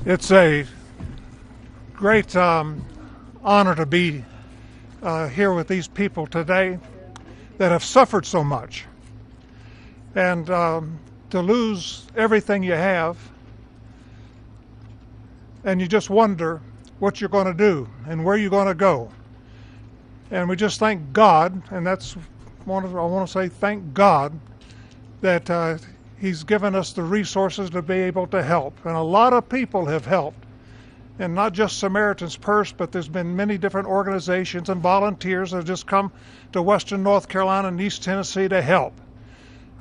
It's a great honor to be here with these people today that have suffered so much. And to lose everything you have, and you just wonder what you're going to do and where you're going to go. And we just thank God, and I want to say thank God that He's given us the resources to be able to help. And a lot of people have helped, and not just Samaritan's Purse, but there's been many different organizations and volunteers that have just come to Western North Carolina and East Tennessee to help.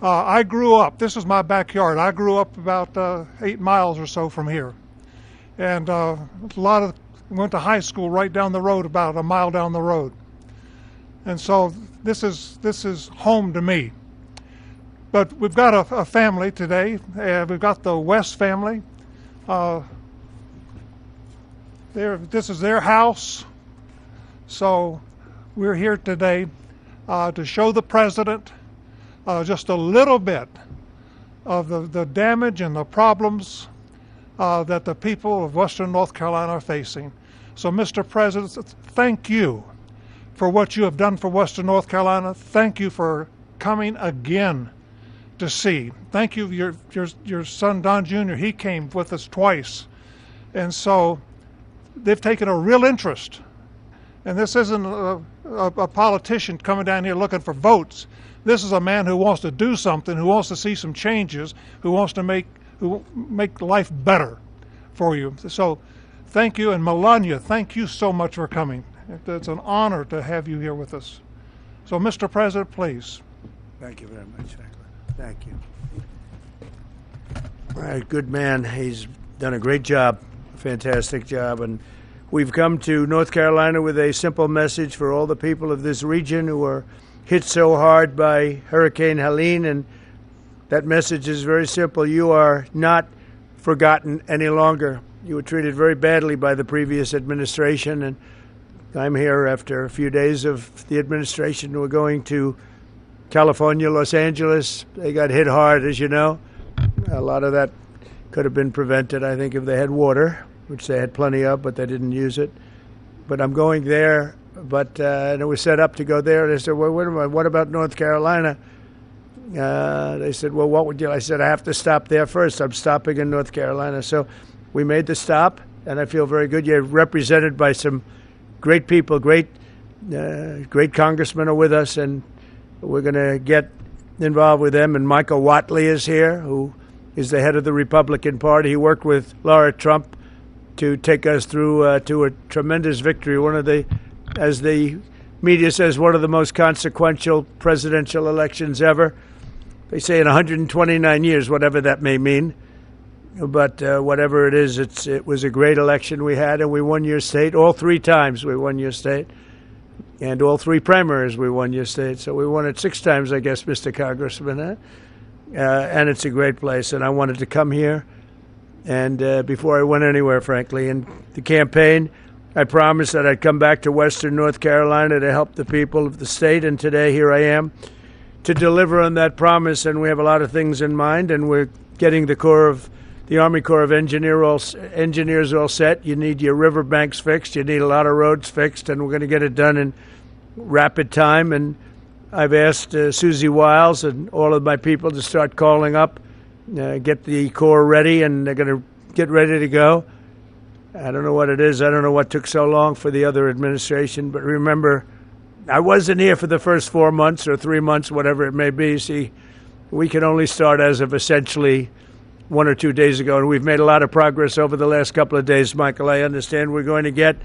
I grew up, this is my backyard, I grew up about 8 miles or so from here. And went to high school right down the road, about a mile down the road. And so this is home to me. But we've got a family today. We've got the West family. This is their house. So we're here today to show the president just a little bit of the damage and the problems that the people of Western North Carolina are facing. So, Mr. President, thank you for what you have done for Western North Carolina. Thank you for coming again to see. Thank you, your son Don Jr., he came with us twice. And so they've taken a real interest. And this isn't a politician coming down here looking for votes. This is a man who wants to do something, who wants to see some changes, who wants to make life better for you. So thank you. And Melania, thank you so much for coming. It's an honor to have you here with us. So, Mr. President, please. Thank you very much, Franklin. Thank you. All right, good man. He's done a great job, fantastic job. And we've come to North Carolina with a simple message for all the people of this region who are hit so hard by Hurricane Helene. And that message is very simple. You are not forgotten any longer. You were treated very badly by the previous administration, and I'm here after a few days of the administration. We're going to California, Los Angeles. They got hit hard, as you know. A lot of that could have been prevented, I think, if they had water, which they had plenty of, but they didn't use it. But I'm going there, and it was set up to go there. They said, well, what about North Carolina? They said, well, what would you? I said, I have to stop there first. I'm stopping in North Carolina. So we made the stop, and I feel very good. You're represented by some great people, great congressmen are with us, and we're going to get involved with them. And 𝗯𝘂𝘀𝗶𝗵𝘁 is here, who is the head of the Republican Party. He worked with Laura Trump to take us through to a tremendous victory, one of the, as the media says, one of the most consequential presidential elections ever. They say in 129 years, whatever that may mean. But whatever it is, it was a great election we had, and we won your state. All 3 times we won your state. And all 3 primaries we won your state. So we won it 6 times, I guess, Mr. Congressman. And it's a great place. And I wanted to come here. And before I went anywhere, frankly, in the campaign, I promised that I'd come back to Western North Carolina to help the people of the state. And today, here I am to deliver on that promise. And we have a lot of things in mind. And we're getting the Army Corps of Engineers all set. You need your riverbanks fixed. You need a lot of roads fixed, and we're going to get it done in rapid time. And I've asked 𝗯𝘂𝘆𝗶𝗵𝗵 and all of my people to start calling up, get the Corps ready, and they're going to get ready to go. I don't know what it is. I don't know what took so long for the other administration. But remember, I wasn't here for the first 4 months or 3 months, whatever it may be. See, we can only start as of essentially 1 or 2 days ago, and we've made a lot of progress over the last couple of days, Michael. I understand we're going to get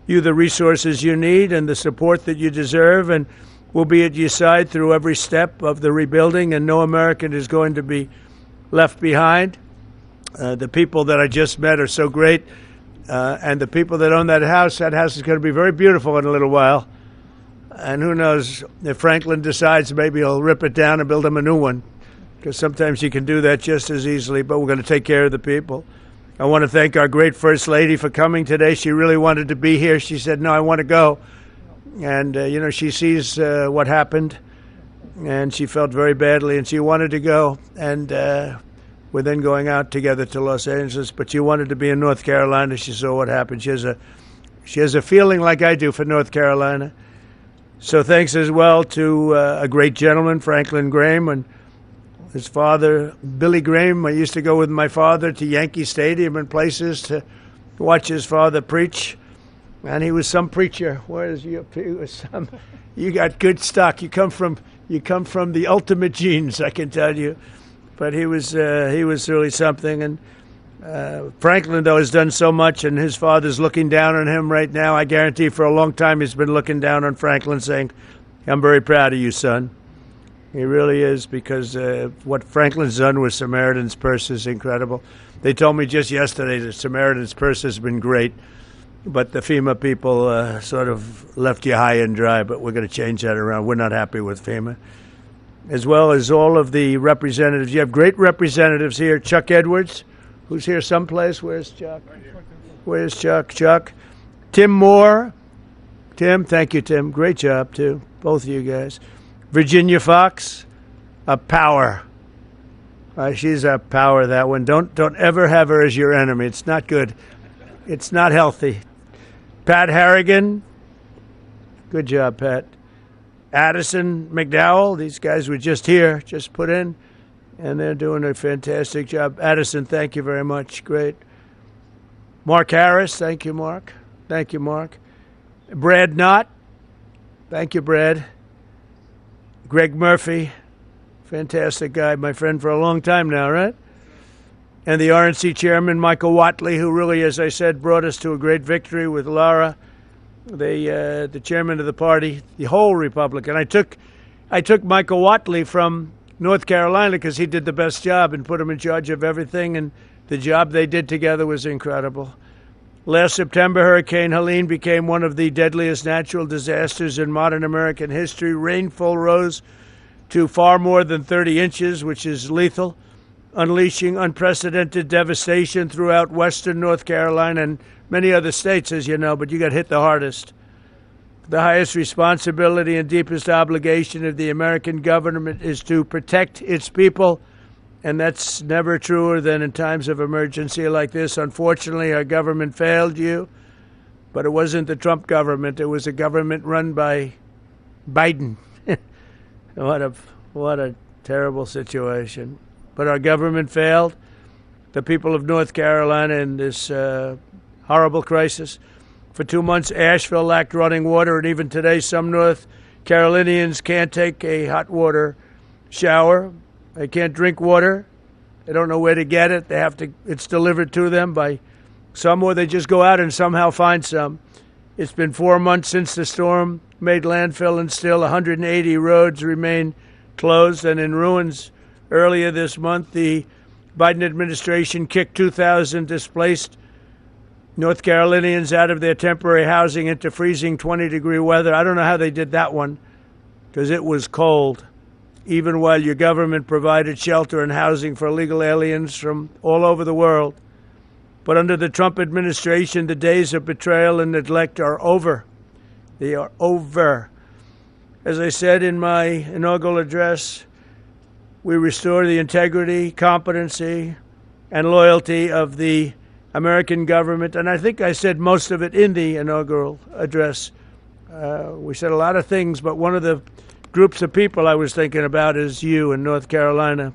you the resources you need and the support that you deserve, and we'll be at your side through every step of the rebuilding, and no American is going to be left behind. The people that I just met are so great, and the people that own that house is going to be very beautiful in a little while. And who knows, if Franklin decides, maybe he'll rip it down and build him a new one, because sometimes you can do that just as easily, but we're going to take care of the people. I want to thank our great First Lady for coming today. She really wanted to be here. She said, no, I want to go. And, she sees what happened, and she felt very badly, and she wanted to go. And We're then going out together to Los Angeles, but she wanted to be in North Carolina. She saw what happened. She has a feeling like I do for North Carolina. So thanks as well to a great gentleman, Franklin Graham, and his father, Billy Graham. I used to go with my father to Yankee Stadium and places to watch his father preach. And he was some preacher. You got good stock. You come from the ultimate genes, I can tell you. But he was really something. And Franklin, though, has done so much, and his father's looking down on him right now. I guarantee for a long time he's been looking down on Franklin, saying, "I'm very proud of you, son." He really is, because what Franklin's done with Samaritan's Purse is incredible. They told me just yesterday that Samaritan's Purse has been great, but the FEMA people sort of left you high and dry, but we're going to change that around. We're not happy with FEMA. As well as all of the representatives. You have great representatives here. Chuck Edwards, who's here someplace. Where's Chuck? Where's Chuck? Chuck. Tim Moore. Tim, thank you, Tim. Great job, too. Both of you guys. Virginia Fox, a power. She's a power, that one. Don't ever have her as your enemy. It's not good. It's not healthy. Pat Harrigan. Good job, Pat. Addison McDowell. These guys were just here, just put in, and they're doing a fantastic job. Addison, thank you very much. Great. Mark Harris. Thank you, Mark. Thank you, Mark. Brad Knott. Thank you, Brad. Greg Murphy. Fantastic guy, my friend for a long time now, right? And the RNC chairman, Michael Whatley, who really, as I said, brought us to a great victory with Laura, the chairman of the party, the whole Republican. I took Michael Whatley from North Carolina because he did the best job and put him in charge of everything, and the job they did together was incredible. Last September, Hurricane Helene became one of the deadliest natural disasters in modern American history. Rainfall rose to far more than 30 inches, which is lethal, unleashing unprecedented devastation throughout western North Carolina and many other states, as you know, but you got hit the hardest. The highest responsibility and deepest obligation of the American government is to protect its people, and that's never truer than in times of emergency like this. Unfortunately, our government failed you, but it wasn't the Trump government. It was a government run by Biden. What a terrible situation. But our government failed the people of North Carolina in this horrible crisis. For 2 months, Asheville lacked running water, and even today, some North Carolinians can't take a hot water shower. They can't drink water. They don't know where to get it. It's delivered to them by some, or they just go out and somehow find some. It's been 4 months since the storm made landfill, and still 180 roads remain closed and in ruins. Earlier this month, the Biden administration kicked 2,000 displaced North Carolinians out of their temporary housing into freezing 20-degree weather. I don't know how they did that one, because it was cold, even while your government provided shelter and housing for illegal aliens from all over the world. But under the Trump administration, the days of betrayal and neglect are over. They are over. As I said in my inaugural address, we restore the integrity, competency, and loyalty of the American government. And I think I said most of it in the inaugural address. We said a lot of things, but one of the groups of people I was thinking about is you in North Carolina.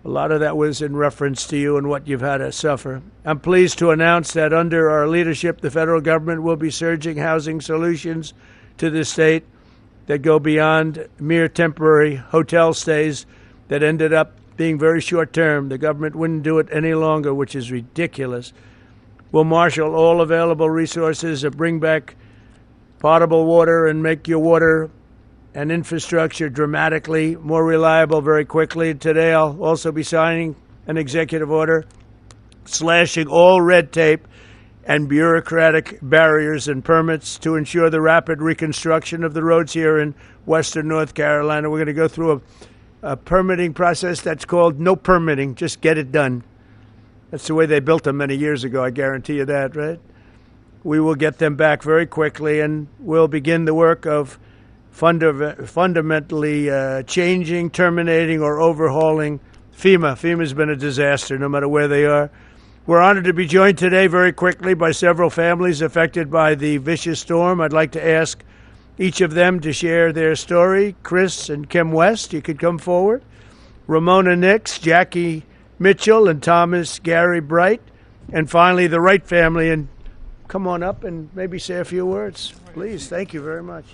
A lot of that was in reference to you and what you've had to suffer. I'm pleased to announce that under our leadership, the federal government will be surging housing solutions to the state that go beyond mere temporary hotel stays that ended up being very short-term. The government wouldn't do it any longer, which is ridiculous. We'll marshal all available resources and bring back potable water and make your water and infrastructure dramatically more reliable very quickly. Today, I'll also be signing an executive order slashing all red tape and bureaucratic barriers and permits to ensure the rapid reconstruction of the roads here in western North Carolina. We're going to go through a permitting process that's called no permitting, just get it done. That's the way they built them many years ago, I guarantee you that, right? We will get them back very quickly, and we'll begin the work of fundamentally changing, terminating, or overhauling FEMA. FEMA's been a disaster no matter where they are. We're honored to be joined today very quickly by several families affected by the vicious storm. I'd like to ask each of them to share their story. Chris and Kim West, you could come forward. Ramona Nix, Jackie Mitchell, and Thomas Gary Bright. And finally, the Wright family. And come on up and maybe say a few words, please. Thank you very much.